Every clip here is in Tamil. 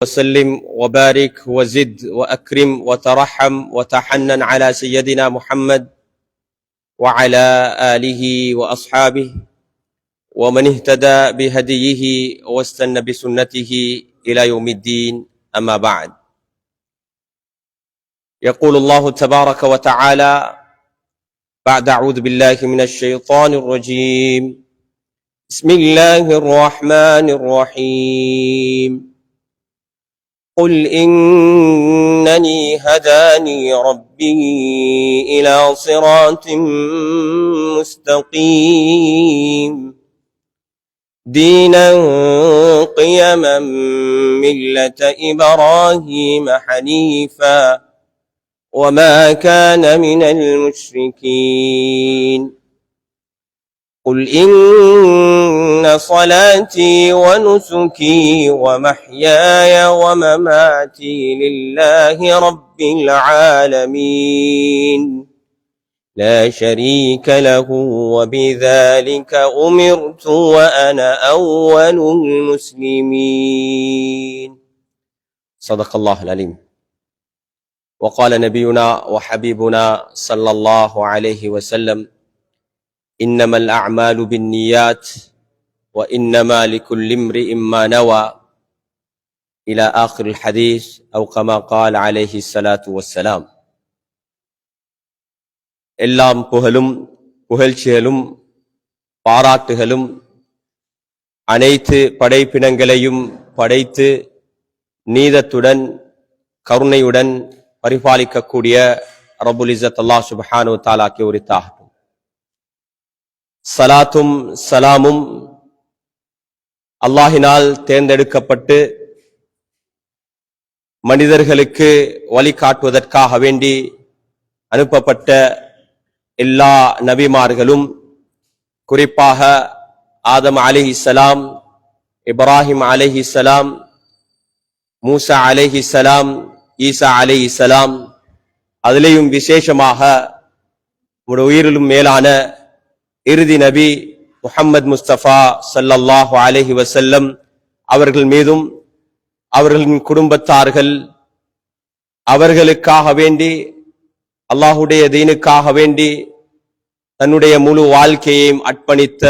وسلم وبارك وزد وأكرم وترحم وتحنن على سيدنا محمد وعلى آله وأصحابه ومن اهتدى بهديه واستنى بسنته إلى يوم الدين. أما بعد، يقول الله تبارك وتعالى بعد أعوذ بالله من الشيطان الرجيم: بسم الله الرحمن الرحيم. قل إنني هداني ربي إلى صراط مستقيم دينا قيما ملة إبراهيم حنيفا وما كان من المشركين. قل إن صلاتي ونسكي ومحياي ومماتي لله رب العالمين لا شريك له وبذلك أمرت وأنا أول المسلمين. صدق الله العليم. وقال نبينا وحبيبنا صلى الله عليه وسلم: إنما الأعمال بالنيات وإنما لكل امرئ ما نوى إلى آخر الحديث أو كما قال عليه الصلاة والسلام. எல்லாம் புகழும் புகழ்ச்சிகளும் பாராட்டுகளும் அனைத்து படைப்பினங்களையும் படைத்து நீதத்துடன் கருணையுடன் பரிபாலிக்கக்கூடிய ரப்புல் இஸ்ஸத் அல்லாஹ் சுப்ஹானஹு வ தஆலாக்கு உரித்தாகும். சலாத்தும் சலாமும் அல்லாஹினால் தேர்ந்தெடுக்கப்பட்டு மனிதர்களுக்கு வழிகாட்டுவதற்காக வேண்டி அனுப்பப்பட்ட எல்லா நபிமார்களும், குறிப்பாக ஆதம் அலைஹிஸ்ஸலாம், இப்ராஹிம் அலைஹிஸ்ஸலாம், மூசா அலைஹிஸ்ஸலாம், ஈசா அலைஹிஸ்ஸலாம், அதிலேயும் விசேஷமாக உயிரிலும் மேலான இறுதி நபி முஹம்மது முஸ்தபா ஸல்லல்லாஹு அலைஹி வஸல்லம் அவர்கள் மீதும் அவர்களின் குடும்பத்தார்கள், அவர்களுக்காக வேண்டி அல்லாஹுடைய தீனுக்காக வேண்டி தன்னுடைய முழு வாழ்க்கையையும் அர்ப்பணித்த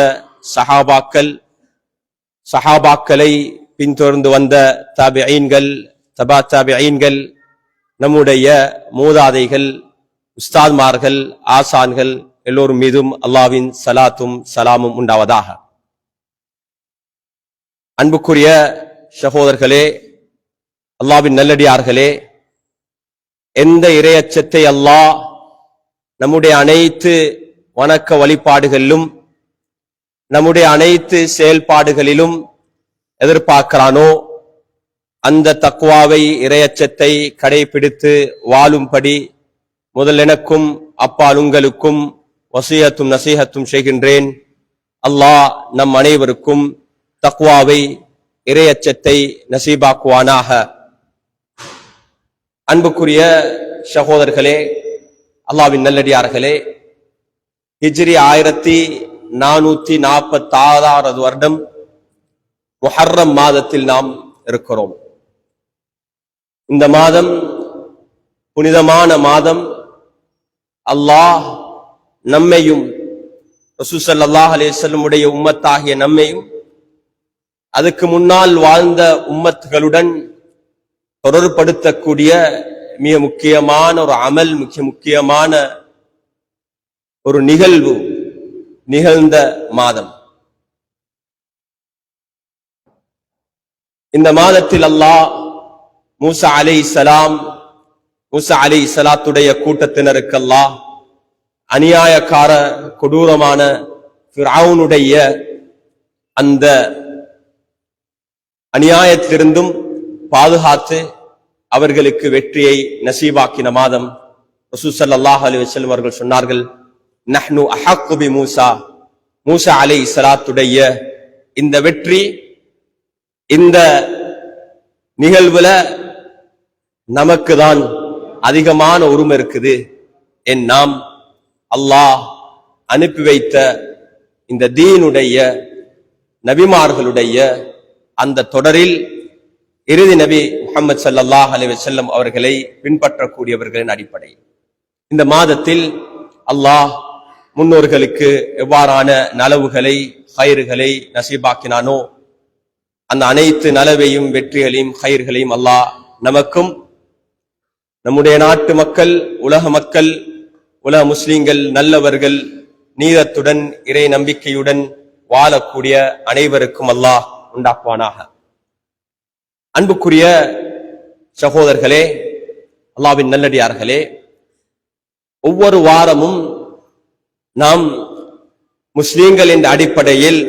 சஹாபாக்களை பின்தொடர்ந்து வந்த தாபிஈன்கள், தபா தாபிஈன்கள், நம்முடைய மூதாதைகள், உஸ்தாத்மார்கள், ஆசான்கள் எல்லோரும் மீதும் அல்லாஹ்வின் சலாத்தும் சலாமும் உண்டாவதாக. அன்புக்குரிய சகோதரர்களே, அல்லாஹ்வின் நல்லடியார்களே, எந்த இறையச்சத்தை அல்லாஹ் நம்முடைய அனைத்து வணக்க வழிபாடுகளிலும் நம்முடைய அனைத்து செயல்பாடுகளிலும் எதிர்பார்க்கிறானோ அந்த தக்வாவை, இறையச்சத்தை கடைபிடித்து வாழும்படி முதல் எனக்கும் அப்பால் உங்களுக்கும் வசியத்தும் நசீஹத்தும் செய்கின்றேன். அல்லாஹ் நம் அனைவருக்கும் தக்வாவை, இறையச்சத்தை நசீபாக்குவானாக. அன்புக்குரிய சகோதரர்களே, அல்லாஹ்வின் நல்லடியார்களே, ஹிஜ்ரி 1446 வருடம் முஹர்ரம் மாதத்தில் நாம் இருக்கிறோம். இந்த மாதம் புனிதமான மாதம். அல்லாஹ் நம்மையும் ரசூல் ஸல்லல்லாஹு அலைஹி வஸல்லம் உடைய உம்மத்தாகிய நம்மையும் அதுக்கு முன்னால் வாழ்ந்த உம்மத்துகளுடன் தொடர்படுத்தக்கூடிய மிக முக்கியமான ஒரு அமல், மிக முக்கியமான ஒரு நிகழ்வு நிகழ்ந்த மாதம். இந்த மாதத்தில் அல்லாஹ் மூசா அலைஹிஸ்ஸலாத்துடைய கூட்டத்தினருக்கு அல்லாஹ் அநியாயக்கார கொடூரமான ஃபிர்அவுனுடைய அந்த அநியாயத்திலிருந்தும் பாதுகாத்து அவர்களுக்கு வெற்றியை நசீபாக்கின மாதம். ரசூல் ஸல்லல்லாஹு அலைஹி வஸல்லம் அவர்கள் சொன்னார்கள்: நஹ்னு அஹக்கு பி மூசா அலைஹிஸ்ஸலாத்துடைய இந்த வெற்றி, இந்த நிகழ்வுல நமக்கு தான் அதிகமான உரிமை இருக்குது. நாம் அல்லாஹ் அனுப்பி வைத்த இந்த தீனுடைய நபிமார்களுடைய அந்த தொடரில் இறுதி நபி முஹம்மது ஸல்லல்லாஹு அலைஹி வஸல்லம் அவர்களை பின்பற்றக்கூடியவர்களின் அடிப்படை. இந்த மாதத்தில் அல்லாஹ் முன்னோர்களுக்கு எவ்வாறான நலவுகளை ஹைர்களை நசீபாக்கினானோ அந்த அனைத்து நலவையும் வெற்றிகளையும் ஹைர்களையும் அல்லாஹ் நமக்கும் நம்முடைய நாட்டு மக்கள், உலக மக்கள், உலக முஸ்லிம்கள், நல்லவர்கள், நீதத்துடன் இறை நம்பிக்கையுடன் வாழக்கூடிய அனைவருக்கும் அல்லாஹ் உண்டாக்குவானாக. அன்புக்குரிய சகோதரர்களே, அல்லாஹ்வின் நல்லடியார்களே, ஒவ்வொரு வாரமும் நாம் முஸ்லிம்கள் என்ற அடிப்படையில்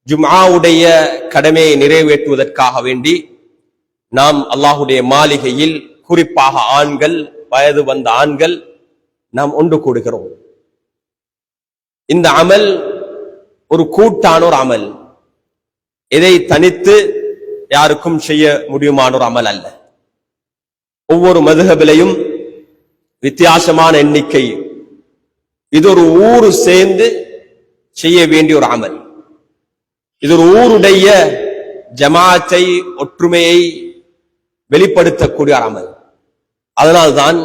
ஜும்ஆவுடைய கடமையை நிறைவேற்றுவதற்காக வேண்டி நாம் அல்லாஹுடைய மாளிகையில், குறிப்பாக ஆண்கள், வயது வந்த ஆண்கள் நாம் ஒன்று கூடுகிறோம். இந்த அமல் ஒரு கூட்டான ஒரு அமல், இதை தனித்து யாருக்கும் செய்ய முடியுமான ஒரு அமல் அல்ல. ஒவ்வொரு மதுஹபிலையும் வித்தியாசமான எண்ணிக்கை, இது ஒரு ஊரு சேர்ந்து செய்ய வேண்டிய ஒரு அமல். இது ஒரு ஊருடைய ஜமாத்தை, ஒற்றுமையை வெளிப்படுத்தக்கூடிய ஒரு அமல். அதனால்தான்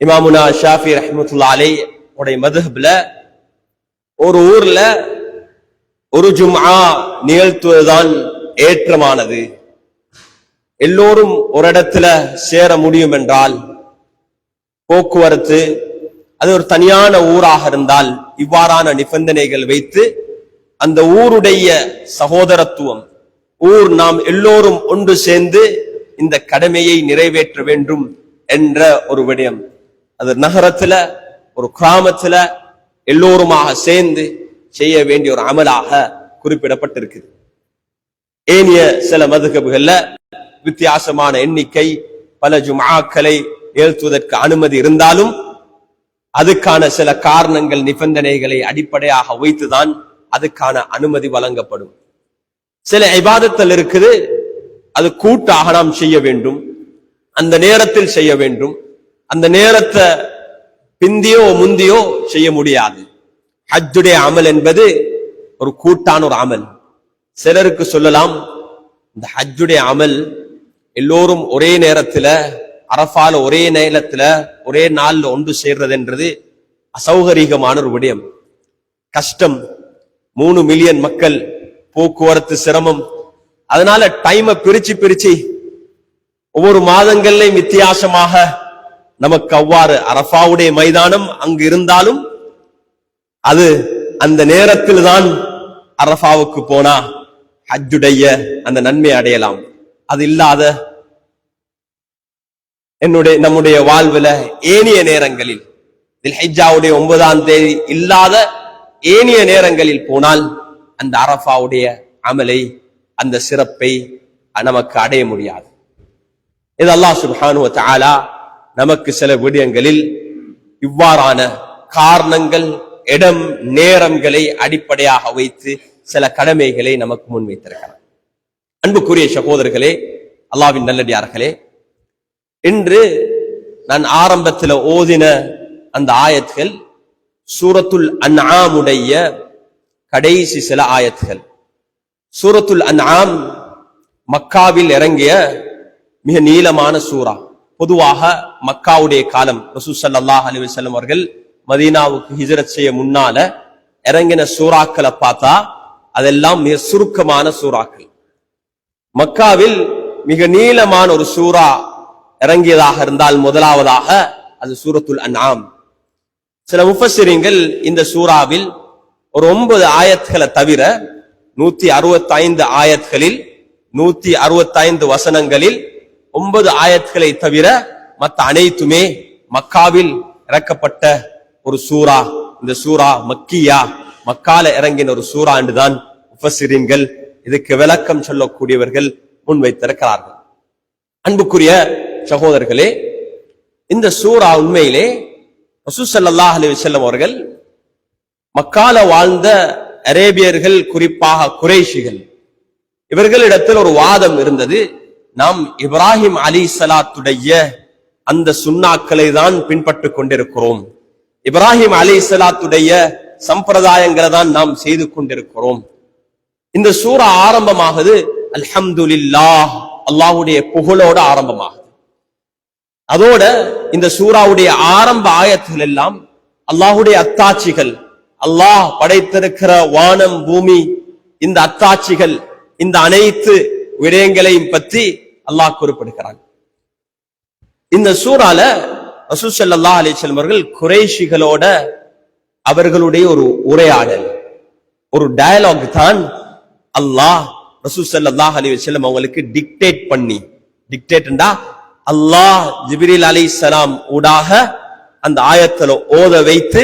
இமாமுனா ஷாஃபி ரஹ்மத்துல்லாஹி அலைஹி உடைய மதுஹப்ல ஒரு ஊர்ல ஒரு ஜும்ஆ நிகழ்த்துவதுதான் ஏற்றமானது. எல்லோரும் ஒரு இடத்துல சேர முடியும் என்றால், போக்குவரத்து அது ஒரு தனியான ஊராக இருந்தால் இவ்வாறான நிபந்தனைகள் வைத்து அந்த ஊருடைய சகோதரத்துவம், ஊர் நாம் எல்லோரும் ஒன்று சேர்ந்து இந்த கடமையை நிறைவேற்ற வேண்டும் என்ற ஒரு விடயம், அது நகரத்துல ஒரு கிராமத்துல எல்லோருமாக சேர்ந்து செய்ய வேண்டிய ஒரு அமலாக குறிப்பிடப்பட்டிருக்குது. ஏனைய சில மதுஹப்கள்ல வித்தியாசமான எண்ணிக்கை, பல ஜும்ஆக்களை நிகழ்த்துவதற்கு அனுமதி இருந்தாலும் அதுக்கான சில காரணங்கள், நிபந்தனைகளை அடிப்படையாக வைத்துதான் அதுக்கான அனுமதி வழங்கப்படும். சில இபாதத்தில் இருக்குது, அது கூட்டாக நாம் செய்ய வேண்டும், அந்த நேரத்தில் செய்ய வேண்டும், அந்த நேரத்தை பிந்தியோ முந்தியோ செய்ய முடியாது. ஹஜ்ஜுடைய அமல் என்பது ஒரு கூட்டான ஒரு அமல். சிலருக்கு சொல்லலாம், இந்த ஹஜ்ஜுடைய அமல் எல்லோரும் ஒரே நேரத்துல அரஃபால ஒரே நேரத்துல ஒரே நாள்ல ஒன்று சேர்றதுன்றது அசௌகரியமான ஒரு விடயம், கஷ்டம். 3 மில்லியன் மக்கள், போக்குவரத்து சிரமம். அதனால டைமை பிரிச்சு ஒவ்வொரு மாதங்கள்லையும் வித்தியாசமாக நமக்கு அவ்வாறு அரஃபாவுடைய மைதானம் அங்கு இருந்தாலும் அது அந்த நேரத்தில் தான் அரஃபாவுக்கு போனா ஹஜ்ஜுடைய அந்த நன்மை அடையலாம். அது இல்லாத நம்முடைய வாழ்வுல ஏனைய நேரங்களில், தில்ஹிஜ்ஜாவுடைய 9ஆம் தேதி இல்லாத ஏனைய நேரங்களில் போனால் அந்த அரஃபாவுடைய அமலை, அந்த சிறப்பை நமக்கு அடைய முடியாது. இது அல்லாஹ் சுப்ஹானஹு வ தஆலா நமக்கு சில விடயங்களில் இவ்வாறான காரணங்கள், இடம், நேரங்களை அடிப்படையாக வைத்து சில கடமைகளை நமக்கு முன்வைத்திருக்கிறார். அன்புக்குரிய சகோதரர்களே, அல்லாஹ்வின் நல்லடியார்களே, இன்று நான் ஆரம்பத்தில் ஓதின அந்த ஆயத்துகள் சூரத்துல் அன்ஆமுடைய கடைசி சில ஆயத்துகள். சூரத்துல் அன்ஆம் மக்காவில் இறங்கிய மிக நீளமான சூரா. பொதுவாக மக்காவுடைய காலம், ரசூல் ஸல்லல்லாஹு அலைஹி வஸல்லம் அவர்கள் மதீனாவுக்கு ஹிஜ்ரத் செய்ய முன்னால இறங்கின சூறாக்களை பார்த்தா அதெல்லாம் மிக சுருக்கமான சூறாக்கள். மக்காவில் மிக நீளமான ஒரு சூரா இறங்கியதாக இருந்தால் முதலாவதாக அது சூரத்துல் அன்ஆம். சில முஃபஸ்ஸிரீன்கள் இந்த சூறாவில் ஒரு 9 ஆயத்துகளை தவிர 165 ஆயத்துகளில் 165 வசனங்களில் 9 ஆயத்துகளை தவிர மற்ற அனைத்துமே மக்காவில் இறக்கப்பட்ட ஒரு சூரா. இந்த சூரா மக்கியா, மக்கால இறங்கின ஒரு சூரா என்றுதான் முஃபஸ்ஸிரீன்கள், இதுக்கு விளக்கம் சொல்லக்கூடியவர்கள் முன்வைத்திருக்கிறார்கள். அன்புக்குரிய சகோதரர்களே, இந்த சூரா உண்மையிலே ரசூல் ஸல்லல்லாஹு அலைஹி வஸல்லம் அவர்கள் மக்கால வாழ்ந்த அரேபியர்கள், குறிப்பாக குறைஷிகள், இவர்களிடத்தில் ஒரு வாதம் இருந்தது. நாம் இப்ராஹிம் அலைஹிஸ்ஸலாத்துடைய அந்த சுன்னாக்களை தான் பின்பற்றிக் கொண்டிருக்கிறோம், இப்ராஹிம் அலைஹிஸ்ஸலாத்துடைய சம்பிரதாயங்களை தான் நாம் செய்து கொண்டிருக்கிறோம். இந்த சூரா ஆரம்பமாகுது அல்ஹம்துலில்லாஹ் அல்லாஹ்வுடைய புகழோட ஆரம்பமாகுது. அதோட இந்த சூராவுடைய ஆரம்ப ஆயத்துகள் எல்லாம் அல்லாஹ்வுடைய அத்தாட்சிகள், அல்லாஹ் படைத்திருக்கிற வானம் பூமி, இந்த அத்தாட்சிகள், இந்த அனைத்து விடயங்களையும் பற்றி அல்லாஹ் குறிப்பிடுகிறான். இந்த சூறால ரசூல் ஸல்லல்லாஹு அலைஹி வஸல்லம் அவர்கள் குறைஷிகளோட அவர்களுடைய ஒரு உரையாடல், ஒரு டயலாக் தான் அல்லாஹ் ரசூல் ஸல்லல்லாஹு அலைஹி வஸல்லம் அவங்களுக்கு டிக்டேட் பண்ணி, டிக்டேட்ண்டா அல்லாஹ் ஜிப்ரீல் அலைஹிஸ்ஸலாம் ஊடாக அந்த ஆயத்துல ஓத வைத்து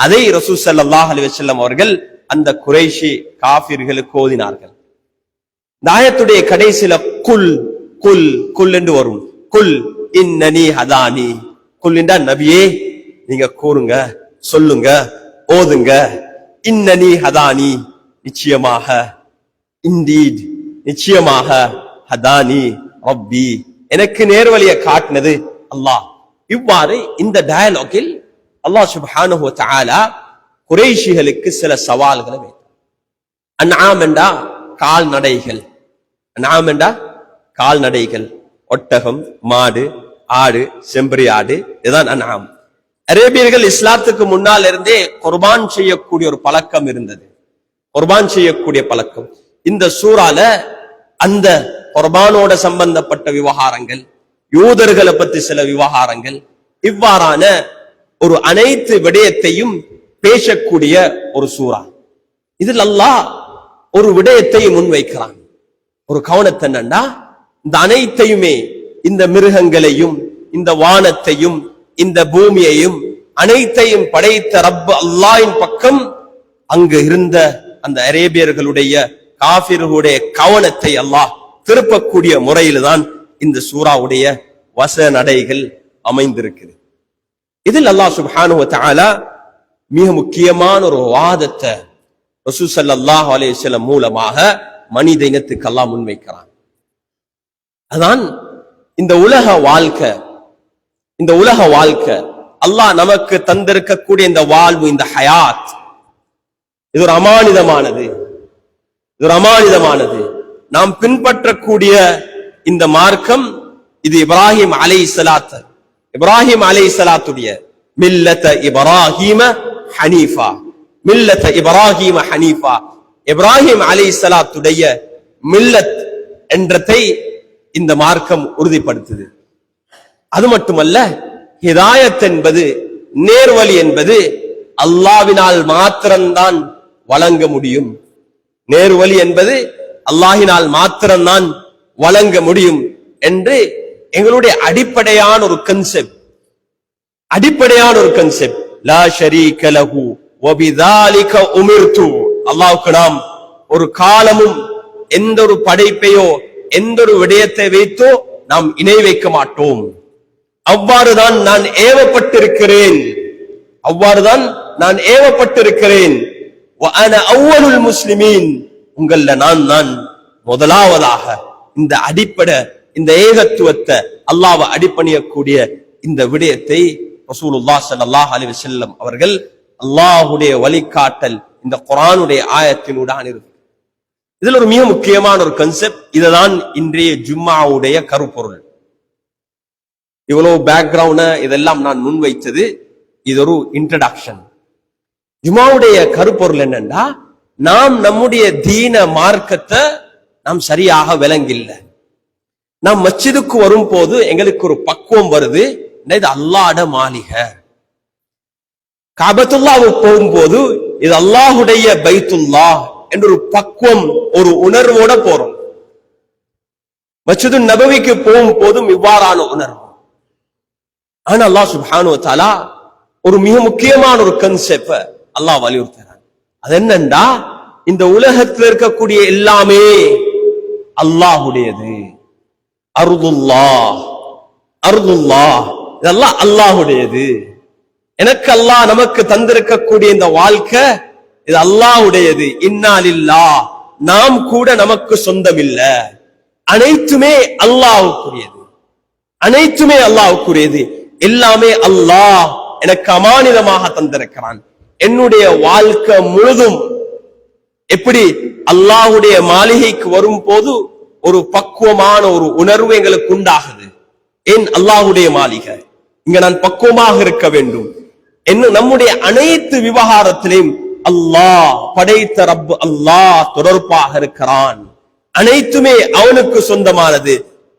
அதை ரசூல் ஸல்லல்லாஹு அலைஹி வஸல்லம் அவர்கள் அந்த குறைஷி காஃபிர்களுக்கு ஓதினார்கள். இந்த ஆயத்துடைய கடைசியில குல் குல் குல் என்று வரும். குல் இன்னனி ஹதானி, குல் என்றா நபியே நீங்க கூறுங்க, சொல்லுங்க, ஓதுங்க. இன்னனி ஹதானி, நிச்சயமாக, இண்டீட் நிச்சயமாக, ஹதானி ரப்பி எனக்கு நேர்வழியை காட்டினது அல்லாஹ். இவ்வாறு இந்த டயலாகில் அல்லாஹ் சுப்ஹானஹு வ தஆலா குறைஷிகளுக்கு சில சவால்களை வைத்தார். அன்ஆம் என்றா கால்நடைகள், அன்ஆம் என்றா கால்நடைகள், ஒட்டகம், மாடு, ஆடு, செம்பரி ஆடு, இதுதான் அன்ஆம். அரேபியர்கள் இஸ்லாத்துக்கு முன்னால் இருந்தே குர்பான் செய்யக்கூடிய ஒரு பழக்கம் இருந்தது, குர்பான் செய்யக்கூடிய பழக்கம். இந்த சூறால அந்த குர்பானோட சம்பந்தப்பட்ட விவகாரங்கள், யூதர்களை பத்தி சில விவகாரங்கள், இவ்வாறான ஒரு அனைத்து விடயத்தையும் பேசக்கூடிய ஒரு சூறா. இதில் அல்லாஹ் ஒரு விடயத்தை முன்வைக்கிறான். ஒரு கவனத்தை என்னன்னா, இந்த அனைத்தையுமே, இந்த மிருகங்களையும், இந்த வானத்தையும், இந்த பூமியையும், அனைத்தையும் படைத்த ரப் அல்லாஹ்வின் பக்கம் அங்கு இருந்த அந்த அரேபியர்களுடைய காஃபிர்களுடைய கவனத்தை அல்லாஹ் திருப்பக்கூடிய முறையில்தான் இந்த சூறாவுடைய வசனடைகள் அமைந்திருக்குது. இதில் அல்லாஹ் சுப்ஹானஹு வ தஆலா மிக முக்கியமான ஒரு வாதத்தை ரசூல் ஸல்லல்லாஹு அலைஹி வஸல்லம் மூலமாக மனித இனத்துக்கு அல்லாஹ் முன்வைக்கிறான். அதான் இந்த உலக வாழ்க்கை, இந்த உலக வாழ்க்கை அல்லாஹ் நமக்கு தந்திருக்கக்கூடிய இந்த வாழ்வு, இந்த ஹயாத், இது ஒரு அமானிதமானது, இது ஒரு அமானிதமானது. நாம் பின்பற்றக்கூடிய இந்த மார்க்கம் இது இப்ராஹிம் அலைஹிஸ்ஸலாத்து, இப்ராஹிம் அலைஹிஸ்ஸலாத்துடைய மில்லத இப்ராஹிம ஹனீஃபா, மில்லத இப்ராஹிம ஹனீஃபா, இப்ராஹிம் அலைஹிஸ்ஸலாத்துடைய மில்லத் என்றதை இந்த மார்க்கம் உறுதிப்படுத்துது. அது மட்டுமல்ல, ஹிதாயத் என்பது, நேர்வழி என்பது அல்லாஹ்வினால் மாத்திரம்தான் வழங்க முடியும். நேர்வழி என்பது அல்லாஹ்வினால் மாத்திரம்தான் வழங்க முடியும் என்று எங்களுடைய அடிப்படையான ஒரு கன்செப்ட், அடிப்படையான ஒரு கன்செப்ட். லா ஷரீக லஹு வ பிதாலிக உமிர்து. அல்லாஹ்வுக்கு நாம் ஒரு காலமும் எந்த ஒரு படைப்பையோ எந்த ஒரு விடயத்தை வைத்தோ நாம் இணை வைக்க மாட்டோம். அவ்வாறுதான் நான் ஏவப்பட்டிருக்கிறேன், அவ்வாறுதான் நான் ஏவப்பட்டிருக்கிறேன். வ அன அவ்வலுல் முஸ்லிமீன், உங்கள நான் முதலாவதாக இந்த அடிப்படை, இந்த ஏகத்துவத்தை, அல்லாஹ்வை அடிப்பணியக்கூடிய இந்த விடயத்தை ரசூலுல்லாஹ் ஸல்லல்லாஹு அலைஹி வஸல்லம் அவர்கள் அல்லாஹ்வுடைய வழிகாட்டல் இந்த குர்ஆனுடைய ஆயத்தினூடான இருக்கு. இதுல ஒரு மிக முக்கியமான ஒரு கான்செப்ட், இதுதான் இன்றைய ஜும்மாவுடைய கருப்பொருள். இவ்வளவு பேக்ரவுண்ட் இதெல்லாம் நான் முன்வைத்தது, இது ஒரு இன்ட்ரடக்ஷன். ஜும்மாவுடைய கருப்பொருள் என்னன்னா, நாம் நம்முடைய தீன மார்க்கத்தை நாம் சரியாக விளங்கில்ல. நாம் மஸ்ஜிதுக்கு வரும் போது எங்களுக்கு ஒரு பக்குவம் வருது, இது அல்லாஹ்வுடைய மாளிகை. காபத்துல்லாஹ்வுக்கு போகும்போது இது அல்லாஹ்வுடைய பைத்துல்லாஹ் என்ற ஒரு பக்குவம், ஒரு உணர்வோட போறோம். மஸ்ஜிது நபவிக்கு போகும் போதும் இவ்வாறான உணர்வு. ஆனா அல்லாஹ் சுப்ஹானஹு வ தஆலா ஒரு மிக முக்கியமான ஒரு கான்செப்ட் அல்லாஹ் வலியுறுத்துறான். அது என்னன்னா, இந்த உலகத்தில் இருக்கக்கூடிய எல்லாமே அல்லாஹ்வுடையது. அர்துல்லாஹ், அர்துல்லாஹ், இதெல்லாம் அல்லாஹ்வுடையது. எனக்கு அல்லாஹ் நமக்கு தந்திருக்கக்கூடிய இந்த வாழ்க்கை இது அல்லாஹ்வுடையது. இன்னா லில்லாஹ், நாம் கூட நமக்கு சொந்தம் இல்ல, அனைத்துமே அல்லாஹ்வுக்குரியது, அனைத்துமே அல்லாஹ்வுக்குரியது. எல்லாமே அல்லாஹ் எனக்கு அமானிதமாக தந்திருக்கிறான். என்னுடைய வாழ்க்கை முழுதும் எப்படி அல்லாஹ்வுடைய மாளிகைக்கு வரும் போது ஒரு பக்குவமான ஒரு உணர்வு எங்களுக்கு உண்டாகுது. ஏன்? அல்லாஹ்வுடைய மாளிகை, இங்க நான் பக்குவமாக இருக்க வேண்டும். நம்முடைய அனைத்து விவகாரத்திலையும் அல்லாஹ் படைத்த ரப் அல்லாஹ் தொடர்பாக இருக்கிறான். அனைத்துமே அவனுக்கு சொந்தமானது.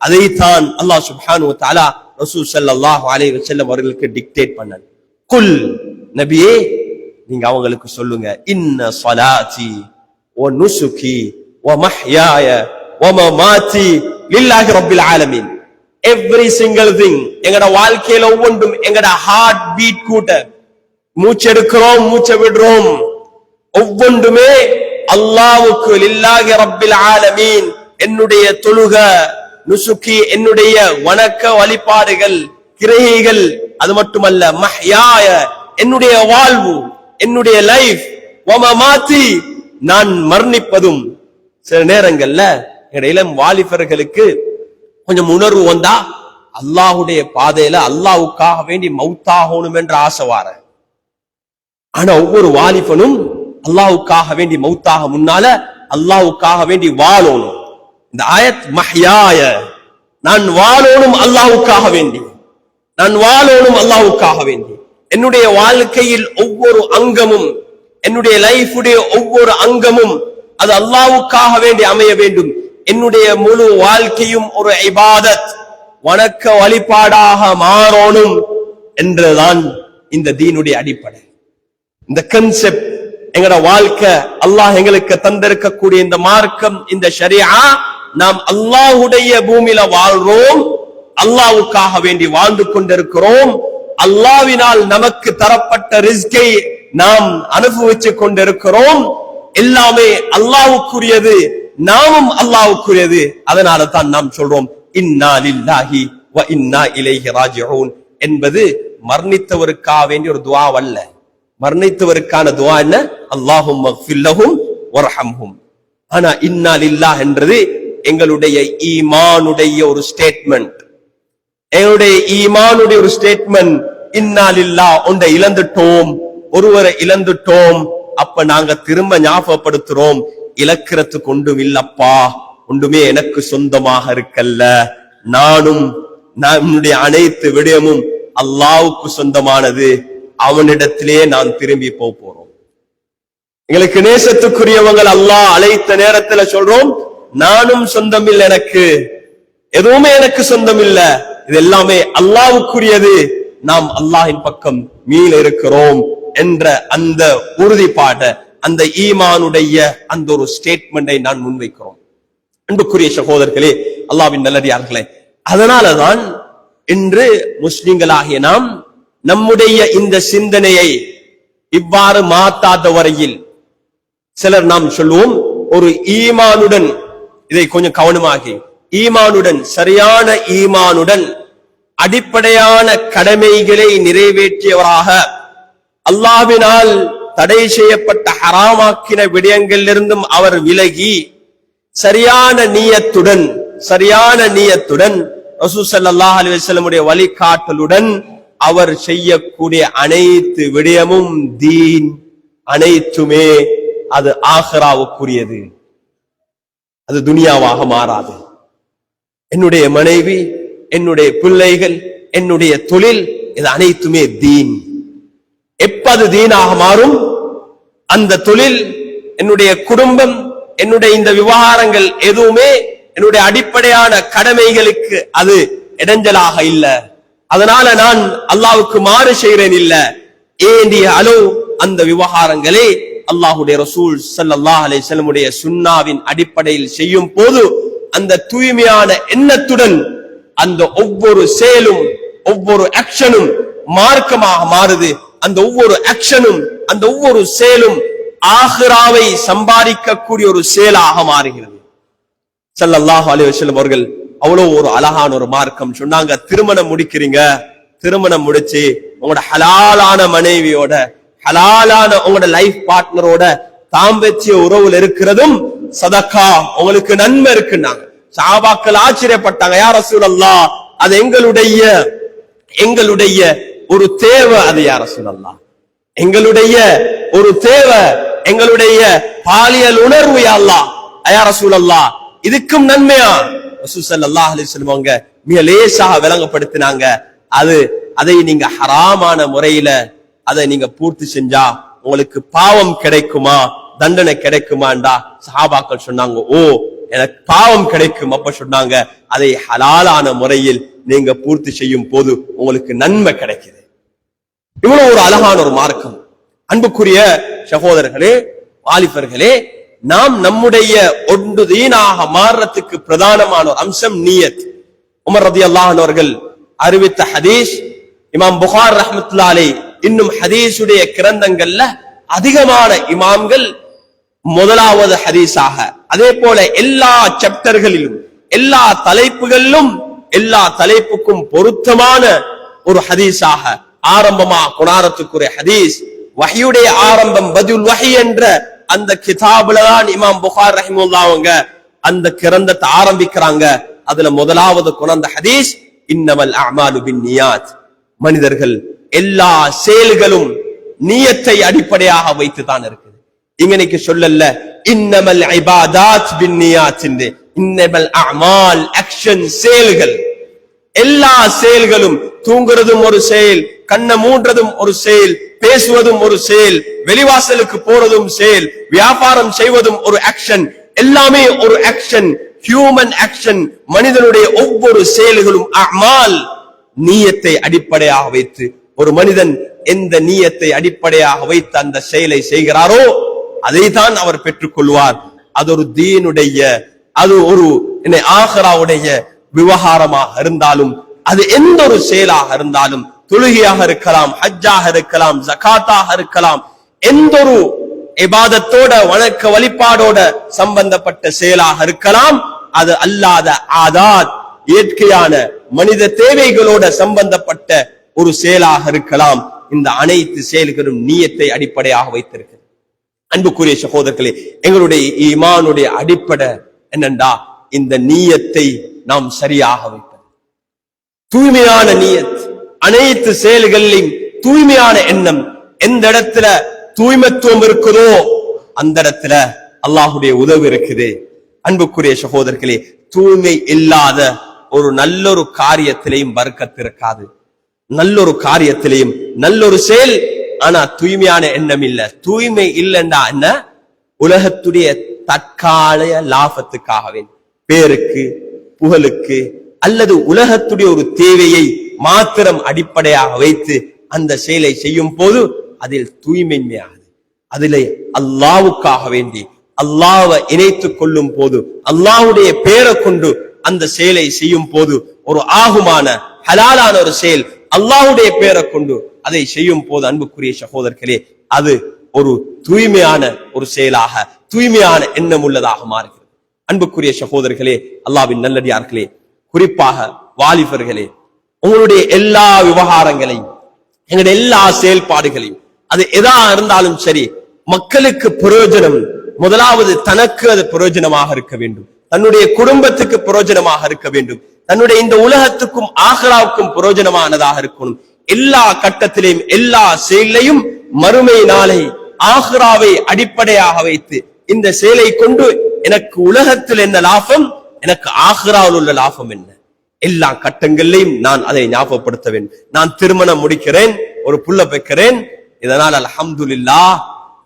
அதைத்தான் அல்லாஹ் சுப்ஹானஹு வ தஆலா ரசூல் ஸல்லல்லாஹு அலைஹி வஸல்லம் அவர்களுக்கு டிக்டேட் பண்ணான். குல், நபியே நீங்க அவங்களுக்கு சொல்லுங்க, இன்ன ஸலாத்தி வ நுசுகி வ மஹ்யாய வ மமாத்தி லில்லாஹி ரப்பில் ஆலமீன். எவ்ரி சிங்கிள் திங், எங்கட வாழ்க்கையில ஒவ்வொன்றும் எங்கட ஹார்ட் பீட் கூட்ட, மூச்சு எடுக்கிறோம் மூச்சை விடுறோம், ஒவ்வொன்றுமே அல்லாஹ்வுக்கு, லில்லாஹி ரப்பில் ஆலமீன். என்னுடைய தொழுக, நுசுகி, என்னுடைய வணக்க வழிபாடுகள், கிரைகள், அது மட்டுமல்ல மஹ்யாய, என்னுடைய வாழ்வு, என்னுடைய லைஃப், வ மமாத்தி, நான் மரணிப்பதும். சில நேரங்கள்ல இளம் வாலிபர்களுக்கு கொஞ்சம் உணர்வு வந்தா அல்லாஹ்வுடைய பாதையில அல்லாஹ்வுக்காக வேண்டி மௌத்தாகணும் என்ற ஆசை வார. ஆனா ஒவ்வொரு வாலிபனும் அல்லாஹ்வுக்காக வேண்டி மௌத்தாக முன்னால அல்லாஹ்வுக்காக வேண்டி வாழணும். இந்த ஆயத் மஹ்யாய, நான் வாழணும் அல்லாஹ்வுக்காக வேண்டி, நான் வாழணும் அல்லாஹ்வுக்காக வேண்டி. என்னுடைய வாழ்க்கையில் ஒவ்வொரு அங்கமும், என்னுடைய லைஃபுடைய ஒவ்வொரு அங்கமும் அது அல்லாஹ்வுக்காக வேண்டி அமைய வேண்டும். என்னுடைய முழு வாழ்க்கையும் ஒரு இபாதத், வணக்க வழிபாடாக மாறணும் என்றுதான் இந்த தீனுடைய அடிப்படை. இந்த கன்செப்ட், எங்கட வாழ்க்கை, அல்லாஹ் எங்களுக்கு தந்திருக்கக்கூடிய இந்த மார்க்கம், இந்த ஷரியா, நாம் அல்லாஹ்வுடைய பூமியில வாழ்றோம், அல்லாஹ்வுக்காக வேண்டி வாழ்ந்து கொண்டிருக்கிறோம். அல்லாஹ்வினால் நமக்கு தரப்பட்ட ரிஸ்கை நாம் அனுபவித்துக் கொண்டிருக்கிறோம். எல்லாமே அல்லாஹ்வுக்குரியது, நாமும் அல்லாஹ்வுக்குரியது. அதனால தான் நாம் சொல்றோம் இன்னா லில்லாஹி வ இன்னா இலைஹி ராஜிஊன் என்பது மரணித்தவருக்காக வேண்டிய ஒரு துஆ அல்ல. மரணித்தவருக்கான துஆ என்ன? அல்லாஹும்ம ஃபிர் லஹும் வர்ஹம்ஹும். ஆனா இன்னா லில்லாஹ் என்றது எங்களுடைய ஈமானுடைய ஒரு ஸ்டேட்மெண்ட், எங்களுடைய ஈமானுடைய ஒரு ஸ்டேட்மெண்ட். இன்னா லில்லாஹ், ஒன்றை இழந்துட்டோம், ஒருவரை இழந்துட்டோம், அப்ப நாங்க திரும்ப ஞாபகப்படுத்துறோம், இழக்கிறதுக்கு ஒன்றும் இல்லப்பா, ஒன்றுமே எனக்கு சொந்தமாக இருக்கல்ல, நானும் நம்முடைய அனைத்து விடயமும் அல்லாஹ்வுக்கு சொந்தமானது, அவனிடத்திலே நான் திரும்பி போறோம். எங்களுக்கு நேசத்துக்குரியவங்கள் அல்லாஹ் அழைத்த நேரத்துல சொல்றோம், நானும் சொந்தம் இல்லை, எனக்கு எதுவுமே எனக்கு சொந்தம் இல்ல, இது எல்லாமே அல்லாஹ்வுக்குரியது, நாம் அல்லாஹ்வின் பக்கம் மீள இருக்கிறோம் என்ற அந்த உறுதிப்பாட, அந்த ஈமானுடைய அந்த ஒரு ஸ்டேட்மெண்டை நான் முன்வைக்கிறோம். அன்புக்குரிய சகோதரர்களே, அல்லாஹ்வின் நல்லடியார்களே, அதனாலதான் இன்று முஸ்லிம்களாகிய நாம் நம்முடைய இந்த சிந்தனையை இவ்வாறு மாற்றாத வரையில் சிலர் நாம் சொல்லுவோம், ஒரு ஈமானுடன், இதை கொஞ்சம் கவனமாகி, ஈமானுடன், சரியான ஈமானுடன் அடிப்படையான கடமைகளை நிறைவேற்றியவராக, அல்லாஹ்வினால் தடை செய்யப்பட்ட ஹராமாக்கின விடயங்களிலிருந்தும் அவர் விலகி சரியான நியத்துடன் ரசூல் ஸல்லல்லாஹு அலைஹி வஸல்லம் உடைய வழிகாட்டலுடன் அவர் செய்யக்கூடிய அனைத்து விடயமும் தீன், அனைத்துமே அது ஆகிராவுக்குரியது, அது துனியாவாக மாறாது. என்னுடைய மனைவி, என்னுடைய பிள்ளைகள், என்னுடைய தொழில், இது அனைத்துமே தீன். எப்பது தீனாக மாறும்? அந்த தொழில், என்னுடைய குடும்பம், என்னுடைய இந்த விவகாரங்கள் எதுவுமே என்னுடைய அடிப்படையான கடமைகளுக்கு அது இடைஞ்சலாக இல்ல, அதனால நான் அல்லாஹ்வுக்கு மாறு செய்கிறேன் இல்ல, ஏண்டிய அளவு அந்த விவகாரங்களே அல்லாஹ்வுடைய ரசூல் ஸல்லல்லாஹு அலைஹி வஸல்லம் உடைய சுன்னாவின் அடிப்படையில் செய்யும் போது அந்த தூய்மையான எண்ணத்துடன் அந்த ஒவ்வொரு செயலும், ஒவ்வொரு ஆக்ஷனும் மார்க்கமாக மாறுது. அந்த ஒவ்வொரு ஆக்ஷனும், அந்த ஒவ்வொரு செயலும் ஆகிராவை சம்பாதிக்கக்கூடிய ஒரு செயலாக மாறுகிறது. ஸல்லல்லாஹு அலைஹி வஸல்லம் அவர்கள் அவ்வளவு ஒரு அழகான ஒரு மார்க்கம் சொன்னாங்க. திருமணம் முடிக்கிறீங்க, திருமணம் முடிச்சு உங்களோட ஹலாலான மனைவியோட, ஹலாலான உங்களோட லைஃப் பார்ட்னரோட தாம்பத்திய உறவுல இருக்கிறதும் சதக்கா, உங்களுக்கு நன்மை இருக்குன்னாங்க. சஹாபாக்கள் ஆச்சரியப்பட்டாங்க, யா ரசூலல்லாஹ், அது எங்களுடைய ஒரு தேவை, அது யா ரசூலல்லாஹ், எங்களுடைய ஒரு தேவை, எங்களுடைய பாலியல் உணர்வு யா அல்லாஹ், யா ரசூலல்லாஹ், இதுக்கும் நன்மையா? ரசூல் ஸல்லல்லாஹு அலைஹி வஸல்லம் அவங்க மிக லேசாக விளங்கப்படுத்தினாங்க. அதை நீங்க ஹராமான முறையில அதை நீங்க பூர்த்தி செஞ்சா உங்களுக்கு பாவம் கிடைக்குமா, தண்டனை கிடைக்குமாண்டா சஹாபாக்கள் சொன்னாங்க, ஓ எனக்கு பாவம் கிடைக்கும். அப்ப சொன்னாங்க, அதை ஹலாலான முறையில் நீங்க பூர்த்தி செய்யும் போது உங்களுக்கு நன்மை கிடைக்குது. இவ்வளவு ஒரு அழகான ஒரு மார்க்கம். அன்புக்குரிய சகோதரர்களே, வாலிபர்களே, நாம் நம்முடைய ஒன்று தீனாக மாறுறதுக்கு பிரதானமான ஒரு அம்சம் நியத். உமர் ரலியல்லாஹு அன்ஹு அவர்கள் அறிவித்த ஹதீஸ், இமாம் புகாரி ரஹ்மத்துல்லாஹி அலைஹி இன்னும் ஹதீஸுடைய கிரந்தங்கள்ல அதிகமான இமாம்கள் முதலாவது ஹதீஸாக, அதே போல எல்லா சாப்டர்களிலும் எல்லா தலைப்புகளிலும் எல்லா தலைப்புக்கும் பொருத்தமான ஒரு ஹதீஸாக ஆரம்பமா குணாரத்துக்குரிய ஹதீஸ், வஹியுடைய ஆரம்பம் பதுல் வஹி என்ற அந்த கிதாபுல தான் இமாம் புகாரி ரஹிமஹுல்லாஹ் அவங்க அந்த கிரந்தத்தை ஆரம்பிக்கிறாங்க. அதுல முதலாவது குணந்த ஹதீஸ், இன்னமல் அஅமாலு பின்னியாத், மனிதர்கள் எல்லா செயல்களும் நியத்தை அடிப்படையாக வைத்து தான் இருக்குது. இங்கனைக்கு சொல்லல இன்னமல் இபாதாத் பின்னியாத், இன்னமல் அஅமால் ஆக்ஷன், செயல்கள். எல்லா செயல்களும், தூங்குறதும் ஒரு செயல், கண்ணை மூன்றதும் ஒரு செயல், பேசுவதும் ஒரு செயல், வெளிவாசலுக்கு போறதும் செயல், வியாபாரம் செய்வதும் ஒரு ஆக்ஷன், எல்லாமே ஒரு ஆக்ஷன், ஹியூமன் ஆக்ஷன். மனிதனுடைய ஒவ்வொரு செயல்களும் அமால், நியத்தை அடிப்படையாக வைத்து ஒரு மனிதன் எந்த நியத்தை அடிப்படையாக வைத்து அந்த செயலை செய்கிறாரோ அதைத்தான் அவர் பெற்றுக் கொள்வார். அது ஒரு தீனுடைய, அது ஒரு ஆகிராவுடைய விவகாரமாக இருந்தாலும், அது எந்த ஒரு செயலாக இருந்தாலும், தொழுகையாக இருக்கலாம், ஹஜ்ஜாக இருக்கலாம், ஜகாத்தாக இருக்கலாம், எந்த ஒரு இபாதத்தோட வணக்க வழிபாடோட சம்பந்தப்பட்ட செயலாக இருக்கலாம், அது அல்லாத ஆதாத், இயற்கையான மனித தேவைகளோட சம்பந்தப்பட்ட ஒரு செயலாக இருக்கலாம். இந்த அனைத்து செயல்களும் நியத்தை அடிப்படையாக வைத்திருக்கு. அன்புக்குரிய சகோதரர்களே, எங்களுடைய ஈமானுடைய அடிப்படை என்னண்டா, இந்த நியத்தை நாம் சரியாக வைப்பது. தூய்மையான நியத், அனைத்து செயல்களிலும் தூய்மையான எண்ணம். எந்த இடத்துல தூய்மத்துவம் இருக்குதோ அந்த இடத்துல அல்லாஹுடைய உதவி இருக்குது. அன்புக்குரிய சகோதரர்களே, தூய்மை இல்லாத ஒரு நல்லொரு காரியத்திலையும் பரக்கத் இருக்காது. நல்லொரு காரியத்திலையும் நல்லொரு செயல், ஆனா தூய்மையான எண்ணம் இல்ல. தூய்மை இல்லைன்னா என்ன? உலகத்துடைய தற்காலிக லாபத்துக்காகவே, பேருக்கு, புகழுக்கு, அல்லது உலகத்துடைய ஒரு தேவையை மாத்திரம் அடிப்படையாக வைத்து அந்த செயலை செய்யும் போது அதில் தூய்மையாகுது. அதிலே அல்லாஹ்வுக்காக வேண்டி அல்லாஹ்வை இணைத்துக் கொள்ளும் போது, அல்லாஹ்வுடைய பெயரை கொண்டு அந்த செயலை செய்யும் போது, ஒரு ஆகுமான ஹலாலான ஒரு செயல் அல்லாஹ்வுடைய பெயரை கொண்டு அதை செய்யும் போது, அன்புக்குரிய சகோதரர்களே, அது ஒரு தூய்மையான ஒரு செயலாக, தூய்மையான எண்ணம் உள்ளதாக மாறுகிறது. அன்புக்குரிய சகோதரர்களே, அல்லாஹ்வின் நல்லடியார்களே, குறிப்பாக வாலிபர்களே, உங்களுடைய எல்லா விவகாரங்களையும், எங்களுடைய எல்லா செயல்பாடுகளையும், அது எதா இருந்தாலும் சரி, மக்களுக்கு பிரயோஜனம், முதலாவது தனக்கு அது பிரயோஜனமாக இருக்க வேண்டும், தன்னுடைய குடும்பத்துக்கு பிரயோஜனமாக இருக்க வேண்டும், தன்னுடைய இந்த உலகத்துக்கும் ஆகிராவுக்கும் பிரயோஜனமானதாக இருக்கணும். எல்லா கட்டத்திலையும் எல்லா செயலையும் மறுமை நாளை ஆகிராவை அடிப்படையாக வைத்து இந்த செயலை கொண்டு எனக்கு உலகத்தில் என்ன லாபம், எனக்கு ஆகிராவில் உள்ள லாபம் என்ன, எல்லா கட்டங்களிலையும் நான் அதை ஞாபகப்படுத்த வேண்டும். நான் திருமணம் முடிக்கிறேன், ஒரு புள்ள பெக்கிறேன், இதனால் அல்ஹம்துலில்லாஹ்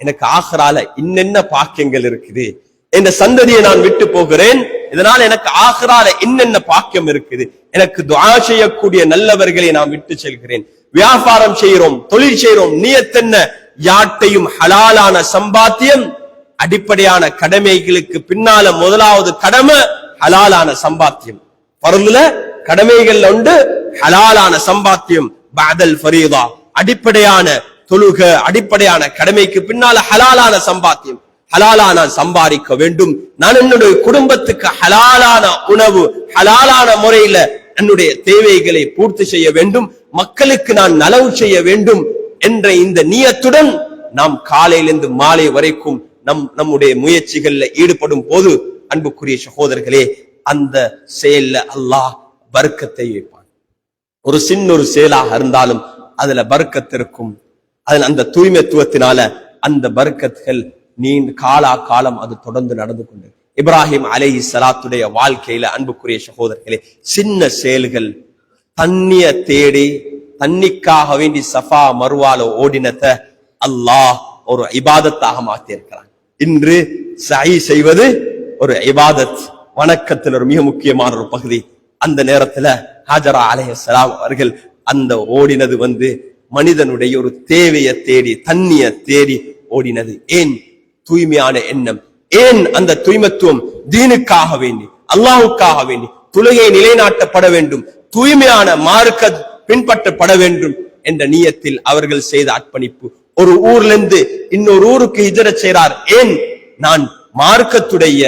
எனக்கு ஆகிரால இன்னென்ன பாக்கியங்கள் இருக்குது, இந்த சந்ததியை நான் விட்டு போகிறேன், இதனால் எனக்கு ஆகிரால இன்னென்ன பாக்கியம் இருக்குது, எனக்கு துஆ செய்யக்கூடிய நல்லவர்களை நான் விட்டு செல்கிறேன். வியாபாரம் செய்கிறோம், தொழில் செய்கிறோம், நியத் என்ன? யாட்டையும் ஹலாலான சம்பாத்தியம். அடிப்படையான கடமைகளுக்கு பின்னால முதலாவது கடமை ஹலாலான சம்பாத்தியம். பரலுல கடமைகள் உண்டு, ஹலாலான சம்பாத்தியம் பஅதல் ஃபரீதா. அடிப்படையான தொழுக, அடிப்படையான கடமைக்கு பின்னால ஹலாலான சம்பாத்தியம். ஹலாலான சம்பாதிக்க வேண்டும். நான் என்னுடைய குடும்பத்துக்கு ஹலாலான உணவு, ஹலாலான முறையில என்னுடைய தேவைகளை பூர்த்தி செய்ய வேண்டும், மக்களுக்கு நான் நலவு செய்ய வேண்டும் என்ற இந்த நியத்துடன் நாம் காலையிலிருந்து மாலை வரைக்கும் நம்முடைய முயற்சிகள்ல ஈடுபடும் போது, அன்புக்குரிய சகோதரர்களே, அந்த செயல்ல அல்லாஹ் பர்க்கத்தை வைப்பான். ஒரு சின்ன ஒரு செயலாக இருந்தாலும் அதுல பர்க்கத் இருக்கும். அதில் அந்த தூய்மைத்துவத்தினால அந்த பர்க்கத்துகள் நீண்ட காலம் அது தொடர்ந்து நடந்து கொண்டு இப்ராஹிம் அலைஹிஸ்ஸலாத்துடைய வாழ்க்கையில அன்புக்குரிய சகோதரர்களே, சின்ன செயல்கள், தண்ணிய தேடி தண்ணிக்காக வேண்டி சஃபா மர்வால ஓடினத அல்லாஹ் ஒரு இபாதத்தாக மாற்றியிருக்கிறான். இன்று சஹீ செய்வது ஒரு இபாதத், வணக்கத்தில் ஒரு மிக முக்கியமான ஒரு பகுதி. அந்த நேரத்துல ஹாஜரா அலைஹிஸ்ஸலாம் அவர்கள் அந்த ஓடினது மனிதனுடைய ஒரு தேவையை தேடி, தண்ணிய தேடி ஓடினது. ஏன்? தூய்மையான எண்ணம். ஏன் அந்த தூய்மத்துவம்? தீனுக்காக வேண்டி, அல்லாஹுக்காக வேண்டி தொழுகை நிலைநாட்டப்பட வேண்டும், தூய்மையான மார்க்க பின்பற்றப்பட வேண்டும் என்ற நியத்தில் அவர்கள் செய்த அர்ப்பணிப்பு. ஒரு ஊர்ல இருந்து இன்னொரு ஊருக்கு ஹிஜ்ரத் செய்றார். ஏன்? நான் மார்க்கத்துடைய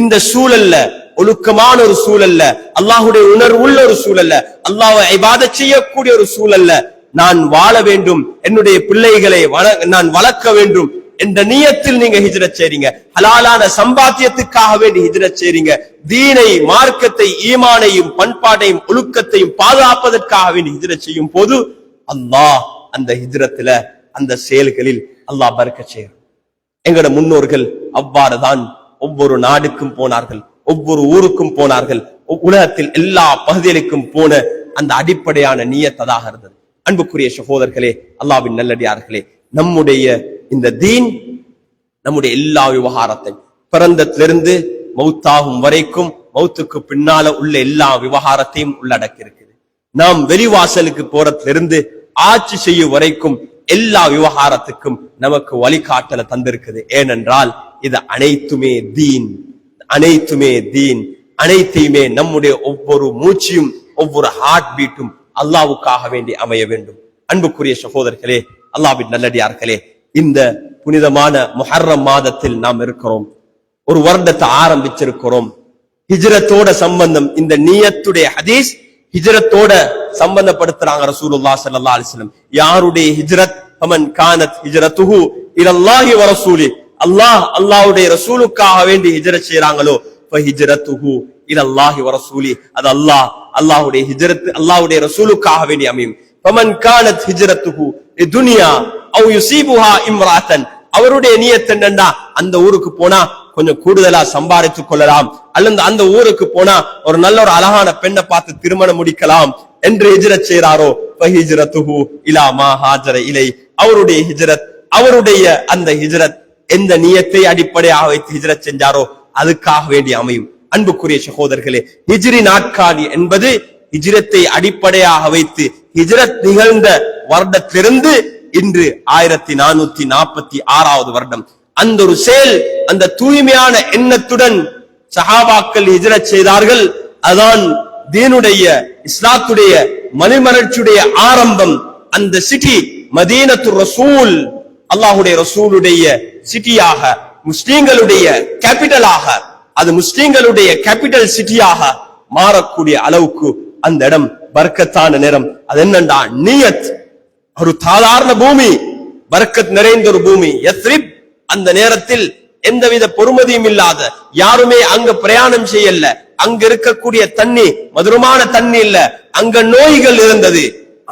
இந்த சூழல்ல, ஒழுக்கமான ஒரு சூழல்ல, அல்லாஹுடைய உணர்வுள்ள ஒரு சூழல்ல, அல்லாஹ்வை இபாதத் செய்யக்கூடிய ஒரு சூழல்ல நான் வாழ வேண்டும், என்னுடைய பிள்ளைகளை நான் வளர்க்க வேண்டும் என்ற நியத்தில் நீங்க ஹிஜ்ரத் செய்றீங்க. ஹலாலான சம்பாத்தியத்துக்காக வேண்டி ஹிஜ்ரத் செய்றீங்க. தீனை, மார்க்கத்தை, ஈமானையும் பண்பாட்டையும் ஒழுக்கத்தையும் பாதுகாப்பதற்காக வேண்டி ஹிஜ்ரத் செய்யும் போது அல்லாஹ் அந்த ஹிஜ்ரத்துல, அந்த செயல்களில் அல்லாஹ் பரக்கத் செய்றான். எங்கட முன்னோர்கள் அவ்வாறுதான் ஒவ்வொரு நாடுக்கும் போனார்கள், ஒவ்வொரு ஊருக்கும் போனார்கள், உலகத்தில் எல்லா பகுதிகளுக்கும் போன அந்த அடிப்படையான நியத்ததாக இருந்தது. அன்புக்குரிய சகோதரர்களே, அல்லாஹ்வின் நல்லடியார்களே, நம்முடைய இந்த தீன் நம்முடைய எல்லா விவகாரத்தையும், பிறந்தத்திலிருந்து மௌத்தாகும் வரைக்கும், மௌத்துக்கு பின்னால உள்ள எல்லா விவகாரத்தையும் உள்ளடக்கி இருக்குது. நாம் வெளிவாசலுக்கு போறதிலிருந்து ஆட்சி செய்யும் வரைக்கும் எல்லா விவகாரத்துக்கும் நமக்கு வழிகாட்டல தந்திருக்குது. ஏனென்றால் இது அனைத்துமே தீன், அனைத்துமே தீன், அனைத்தையுமே நம்முடைய ஒவ்வொரு மூச்சியும், ஒவ்வொரு ஹார்ட் பீட்டும் அல்லாஹ்வுக்காக வேண்டி அமைய வேண்டும். அன்புக்குரிய சகோதரர்களே, அல்லாஹ்வின் நல்லடியார்களே, இந்த புனிதமான முஹர்ரம் மாதத்தில் நாம் இருக்கிறோம். ஒரு வருடத்தை ஆரம்பிச்சிருக்கிறோம். ஹிஜ்ரத்தோட சம்பந்தம், இந்த நியத்துடைய ஹதீஸ் ஹிஜ்ரத்தோட சம்பந்தப்படுத்துறாங்க ரசூலுல்லாஹ் ஸல்லல்லாஹு அலைஹி வஸல்லம். யாருடைய ஹிஜ்ரத்? ஃபமன் கானத் ஹிஜ்ரத்துஹு இலல்லாஹி வ ரசூலி, அல்லாஹ்வுடைய ரசூலுக்காக வேண்டி ஹிஜ்ரத் செய்றாங்களோ ஃபஹிஜ்ரத்துஹு இலல்லாஹி வ ரசூலி, அது அல்லாஹ்வுடைய ஹிஜ்ரத் அல்லாஹ்வுடைய ரசூலுக்காக வேண்டி அமையும். ஃபமன் கானத் ஹிஜ்ரத்துஹு லிதுன்யா அவ் யுஸீபுஹா இம்ராஅத்தன், அவருடைய நியத் என்னன்னா அந்த ஊருக்கு போனா கொஞ்சம் கூடுதலா சம்பாதித்துக் கொள்ளலாம், அல்லது அந்த ஊருக்கு போனா ஒரு நல்ல ஒரு அழகான பெண்ணை பார்த்து திருமணம் முடிக்கலாம் என்று ஹிஜ்ரத் செய்றாரோ ஃபஹிஜ்ரத்துஹு இலா மா ஹாஜர இலை, அவருடைய ஹிஜ்ரத், அவருடைய அந்த ஹிஜ்ரத் எந்த நியத்தை அடிப்படையாக வைத்து ஹிஜ்ரத் செஞ்சாரோ அதுக்காக வேண்டி அமையும். அன்புக்குரிய சகோதரர்களே, ஹிஜ்ரி நாட்காலி என்பது ஹிஜ்ரத்தை அடிப்படையாக வைத்து ஹிஜ்ரத் நிகழ்ந்த வருடத்திலிருந்து இன்று 1446வது வருடம். அந்த ஒரு செயல், அந்த தூய்மையான எண்ணத்துடன் சஹாபாக்கள் ஹிஜ்ரத் செய்தார்கள். அதான் தீனுடைய, இஸ்லாத்துடைய மணிமலர்ச்சியுடைய ஆரம்பம். அந்த சிட்டி மதீனத்துர் ரசூல், அல்லாஹ்வுடைய ரசூலுடைய சிட்டியாக, முஸ்லிம்களுடைய கேபிட்டலாக, அது முஸ்லிம்களுடைய கேபிட்டல் சிட்டியாக மாறக்கூடிய அளவுக்கு அந்த இடம் பர்க்கத்தான நேரம். அது என்னண்டா நியத். ஒரு சாதாரண பூமி, பர்க்கத் நிறைந்த ஒரு பூமி யஸ்ரிப். அந்த நேரத்தில் எந்தவித பொறுமதியும் இல்லாத, யாருமே அங்க பிரயாணம் செய்யல, அங்க இருக்கக்கூடிய தண்ணி மதுரமான தண்ணி இல்ல, அங்க நோய்கள் இருந்தது.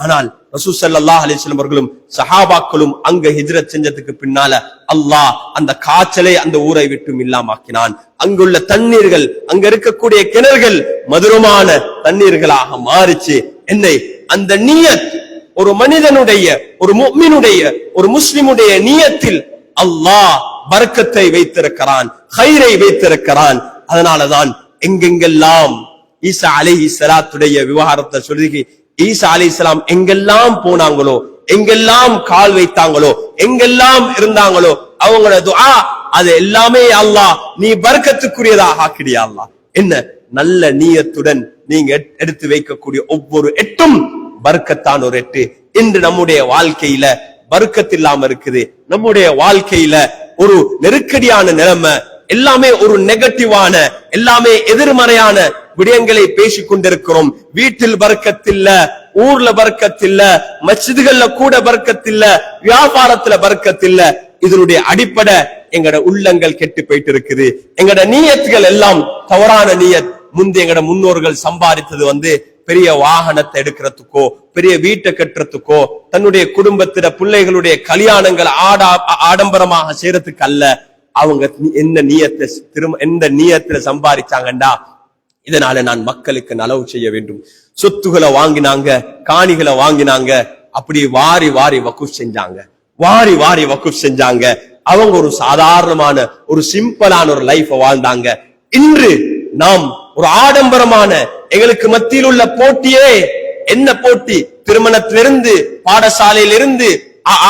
ஆனால் ரசூல் ஸல்லல்லாஹு அலைஹி வஸல்லம் அவர்களும் சஹாபாக்களும் அங்க ஹிஜ்ரத் செஞ்சதுக்கு பின்னால அல்லாஹ் அந்த காய்ச்சலை அந்த ஊரை விட்டும் இல்லாமாக்கினான். அங்குள்ள தண்ணீர்கள், அங்க இருக்கக்கூடிய கிணறுகள் மதுரமான தண்ணீர்களாக மாறிச்சு. என்னை அந்த நியத், ஒரு மனிதனுடைய, ஒரு முஃமினுடைய, ஒரு முஸ்லிமுடைய நியத்தில் அல்லாஹ் பர்க்கத்தை வைத்திருக்கிறான், கைரை வைத்திருக்கிறான். அதனாலதான் எங்கெங்கெல்லாம் ஈசா அலைஹிஸ்ஸலாத்துடைய விவகாரத்தை சொல்லி, ஈசா அலைஹிஸ்ஸலாம் எங்கெல்லாம் போனாங்களோ, எங்கெல்லாம் கால் வைத்தாங்களோ, எங்கெல்லாம் இருந்தாங்களோ, அவங்களோட துஆ அது எல்லாமே அல்லாஹ் நீ பர்க்கத்துக்குரியதாக ஆக்கிடியா அல்லாஹ். என்ன நல்ல நியத்துடன் நீங்க எடுத்து வைக்கக்கூடிய ஒவ்வொரு எட்டும் பர்க்கத்தான ஒரு எட்டு. இன்று நம்முடைய வாழ்க்கையில பர்க்கத் இல்லாம இருக்குது. நம்முடைய வாழ்க்கையில ஒரு நெருக்கடியான நிலைமை, எல்லாமே ஒரு நெகட்டிவான, எல்லாமே எதிர்மறையான விடயங்களை பேசிக் கொண்டிருக்கிறோம். வீட்டில் பர்க்கத் இல்ல, ஊர்ல பர்க்கத் இல்ல, மஸ்ஜிதுகள்ல கூட பர்க்கத் இல்ல, வியாபாரத்துல பர்க்கத் இல்ல. இதனுடைய அடிப்படை எங்கட உள்ளங்கள் கெட்டு போயிட்டு இருக்குது. எங்கட நியத்துகள் எல்லாம் தவறான நியத். முந்தைய எங்கட முன்னோர்கள் சம்பாதித்தது பெரிய வாகனத்தை எடுக்கிறதுக்கோ, பெரிய வீட்டை கட்டுறதுக்கோ, தன்னுடைய குடும்பத்தில பிள்ளைகளுடைய கல்யாணங்கள் ஆடம்பரமாக செய்யறதுக்கு அல்ல. அவங்க எந்த நியத்துல சம்பாதிச்சாங்கண்டா, இதனால நான் மக்களுக்கு நலவு செய்ய வேண்டும், சொத்துக்களை வாங்கினாங்க, காணிகளை வாங்கினாங்க, அப்படி வாரி வாரி வக்குஃப் செஞ்சாங்க, வாரி வாரி வக்குஃப் செஞ்சாங்க. அவங்க ஒரு சாதாரணமான ஒரு சிம்பிளான ஒரு லைஃப் வாழ்ந்தாங்க. இன்று நாம் ஒரு ஆடம்பரமான, எங்களுக்கு மத்தியில் உள்ள போட்டியே என்ன போட்டி? திருமணத்திலிருந்து, பாடசாலையிலிருந்து,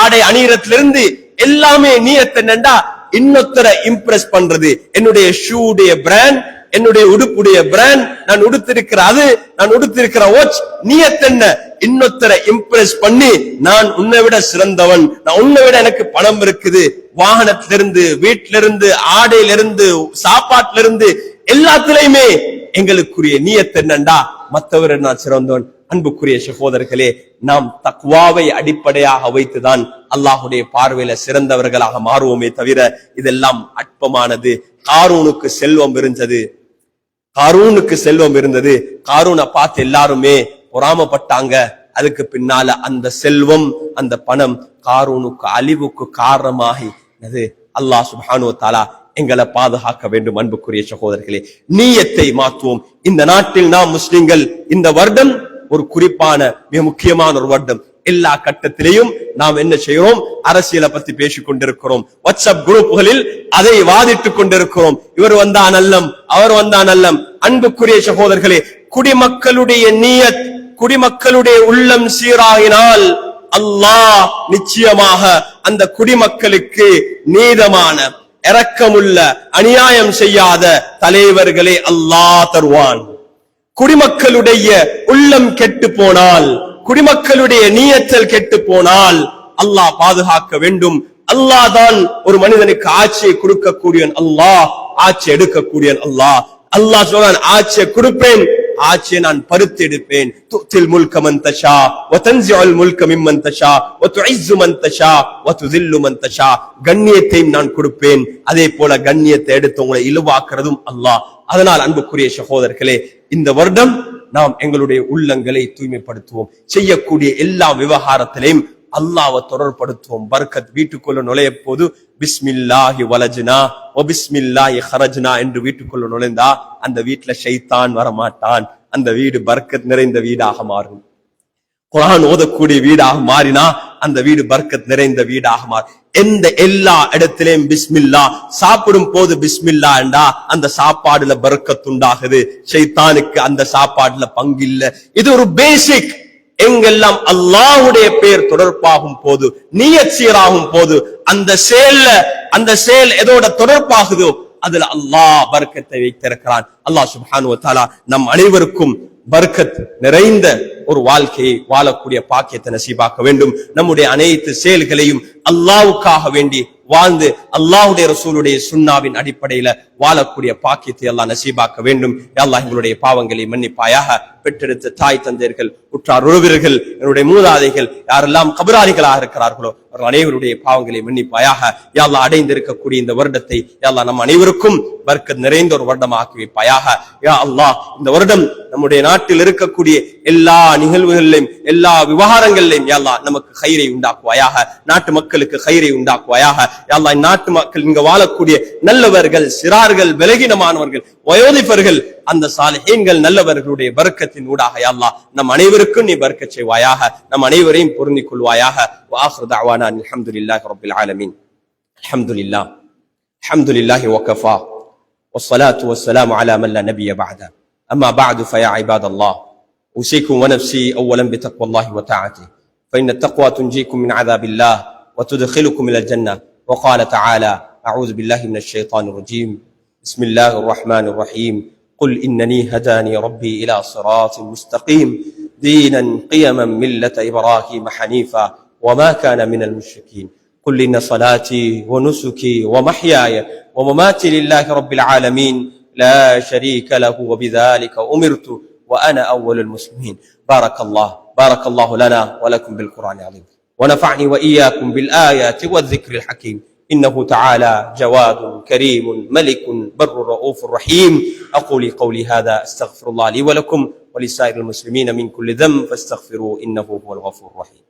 ஆடை அணியத்திலிருந்து எல்லாமே நியத் என்னண்டா, இன்னொருத்தரை இம்ப்ரெஸ் பண்றது. என்னுடைய ஷூடைய பிராண்ட், என்னுடைய உடுப்புடைய பிராண்ட், நான் உடுத்திருக்கிற அது, நான் உடுத்திருக்கிற வாட்ச், நியத் என்ன? இன்னொருத்தரை இம்ப்ரெஸ் பண்ணி நான் உன்னை விட சிறந்தவன், நான் உன்னை விட எனக்கு பணம் இருக்குது. வாகனத்திலிருந்து, வீட்டிலிருந்து, ஆடையிலிருந்து, சாப்பாட்டிலிருந்து, எல்லாத்திலையுமே எங்களுக்குரிய நியத் என்னண்டா, மற்றவரை நான் சிறந்தவன். அன்புக்குரிய சகோதரர்களே, நாம் தக்வாவை அடிப்படையாக வைத்துதான் அல்லாஹுடைய பார்வையில சிறந்தவர்களாக மாறுவோமே தவிர இதெல்லாம் அற்பமானது. காரூனுக்கு செல்வம் இருந்தது, காரூனை பார்த்து எல்லாருமே பொறாமப்பட்டாங்க. அதுக்கு பின்னால அந்த செல்வம், அந்த பணம் காரூனுக்கு அழிவுக்கு காரணமாகி அல்லாஹ் சுப்ஹானஹு வ தஆலா எங்களை பாதுகாக்க வேண்டும். அன்புக்குரிய சகோதரர்களே, நியத்தை மாற்றுவோம். இந்த நாட்டில் நாம் முஸ்லிம்கள், இந்த வருடம் ஒரு குறிப்பான மிக முக்கியமான ஒரு வருடம். எல்லா கட்டத்திலையும் நாம் என்ன செய்கிறோம்? அரசியலை பத்தி பேசிக் கொண்டிருக்கிறோம். வாட்ஸ்அப் குரூப்புகளில் அதை வாதிட்டுக் கொண்டிருக்கிறோம். இவர் வந்தா நல்லம், அவர் வந்தா நல்லம். அன்புக்குரிய சகோதரர்களே, குடிமக்களுடைய நியத், குடிமக்களுடைய உள்ளம் சீராகினால் அல்லாஹ் நிச்சயமாக அந்த குடிமக்களுக்கு நீதமான, இரக்கமுள்ள, அநியாயம் செய்யாத தலைவர்களை அல்லாஹ் தருவான். குடிமக்களுடைய உள்ளம் கெட்டு போனால், குடிமக்களுடைய நியத்தல் கெட்டு போனால் அல்லாஹ் பாதுகாக்க வேண்டும். அல்லாஹ் தான் ஒரு மனிதனுக்கு ஆட்சியை கொடுக்கக்கூடியவன், அல்லாஹ் ஆட்சி எடுக்கக்கூடியவன். அல்லாஹ் சொல்றான், ஆட்சியை கொடுப்பேன், ஆட்சியை நான் பருத்து எடுப்பேன். துத்தில் முல்க மன் தஷா வ தன்ஸிஉல் முல்க மிம்மன் தஷா வ துஇஸ்ஸு மன் தஷா வ துஸில்லு மன் தஷா. கண்ணியத்தையும் நான் கொடுப்பேன், அதே போல கண்ணியத்தை எடுத்து உங்களை இழிவாக்குறதும் அல்லாஹ். அதனால் அன்புக்குரிய சகோதரர்களே, இந்த வருடம் நாம் எங்களுடைய உள்ளங்களை தூய்மைப்படுத்துவோம். செய்யக்கூடிய எல்லா விவகாரத்திலையும் அல்லாஹ்வை தொடர்படுத்துவோம். பர்க்கத் வீட்டுக்குள்ள நுழைய போது பிஸ்மில்லாஹி வலஜ்னா வ பிஸ்மில்லாஹி ஹரஜ்னா என்று வீட்டுக்குள்ள நுழைந்தா அந்த வீட்டுல ஷைத்தான் வரமாட்டான். அந்த வீடு பர்க்கத் நிறைந்த வீடாக மாறும். குர்ஆன் ஓதக்கூடிய வீடாக மாறினா அந்த வீடு பர்க்கத் நிறைந்த வீடாக மாறும். எல்லா இடத்திலையும் பிஸ்மில்லா, சாப்பிடும் போது பிஸ்மில்லா என்றா அந்த சாப்பாடுல பர்க்கத் உண்டாகுது. ஷைத்தானுக்கு அந்த சாப்பாடுல பங்கில்ல. இது ஒரு பேசிக். எங்கெல்லாம் அல்லாஹ்வுடைய பெயர் தொடர்பாகும் போது, நியத் சீராகும் போது, அந்த செயல் எதோட தொடர்பாகுதோ அதுல அல்லாஹ் பர்க்கத்தை வைத்திருக்கிறான். அல்லாஹ் சுப்ஹானஹு வ தஆலா நம் அனைவருக்கும் பர்க்கத் நிறைந்த ஒரு வாழ்க்கையை வாழக்கூடிய பாக்கியத்தை நசீபாக்க வேண்டும். நம்முடைய அனைத்து செயல்களையும் அல்லாஹ்வுக்காக வேண்டி வாழ்ந்து அல்லாஹ்வுடைய ரசூலுடைய சுன்னாவின் அடிப்படையில வாழக்கூடிய பாக்கியத்தை அல்லாஹ் நசீபாக்க வேண்டும். அல்லாஹ் எங்களுடைய பாவங்களை மன்னிப்பாயாக. பெற்றெடுத்த தாய் தந்தையர்கள், உற்றார் உறவினர்கள், என்னுடைய மூதாதைகள் யாரெல்லாம் கபராளிகளாக இருக்கிறார்களோ அவர்கள் அனைவருடைய பாவங்களை மன்னிப்பாயாக. யா அல்லாஹ் அடைந்திருக்கக்கூடிய இந்த வருடத்தை யா அல்லாஹ் நம் அனைவருக்கும் பர்க்கத் நிறைந்த ஒரு வருடமாக்கி வைப்பாயாக. யா அல்லாஹ் இந்த வருடம் நம்முடைய நாட்டில் இருக்கக்கூடிய எல்லா நிகழ்வுகளிலும், எல்லா விவகாரங்களிலும் யா அல்லாஹ் நமக்கு கைரை உண்டாக்குவாயாக. நாட்டு மக்களுக்கு கைரை உண்டாக்குவாயாக. யா அல்லாஹ் நாட்டு மக்கள், இங்க வாழக்கூடிய நல்லவர்கள், சிறார்கள், பலகீனமானவர்கள், வயோதிபர்கள், அந்த சாலிஹீன்கள் நல்லவர்களுடைய பர்க்கத்தின் ஊடாக யா அல்லாஹ் நம் அனைவருக்கும் நீ பர்க்கத் செய்வாயாக. நம் அனைவரையும் பொருந்திக் கொள்வாயாக. வஆখিরு தஅவானா அல்ஹம்துலில்லாஹி ரப்பில் ஆலமீன். அல்ஹம்துலில்லாஹ் அல்ஹம்துலில்லாஹி வகஃபா வஸ்ஸலாத்து வஸ்ஸலாமு அலா மன் லா நபிய பஅதா. அம்மா பஅது ஃபயா இபாதல்லாஹ் أوصيكم ونفسي أولا بتقوى الله وطاعته فإن التقوى تنجيكم من عذاب الله وتدخلكم إلى الجنة. وقال تعالى: أعوذ بالله من الشيطان الرجيم. بسم الله الرحمن الرحيم. قل إنني هداني ربي إلى صراط مستقيم دينا قيما ملة إبراهيم حنيفا وما كان من المشركين. قل إن صلاتي ونسكي ومحياي ومماتي لله رب العالمين لا شريك له وبذلك أمرت وأنا أول المسلمين. بارك الله لنا ولكم بالقرآن العظيم ونفعني وإياكم بالآيات والذكر الحكيم. إنه تعالى جواد كريم ملك بر رؤوف رحيم. أقول قولي هذا أستغفر الله لي ولكم ولسائر المسلمين من كل ذنب فاستغفروه إنه هو الغفور الرحيم.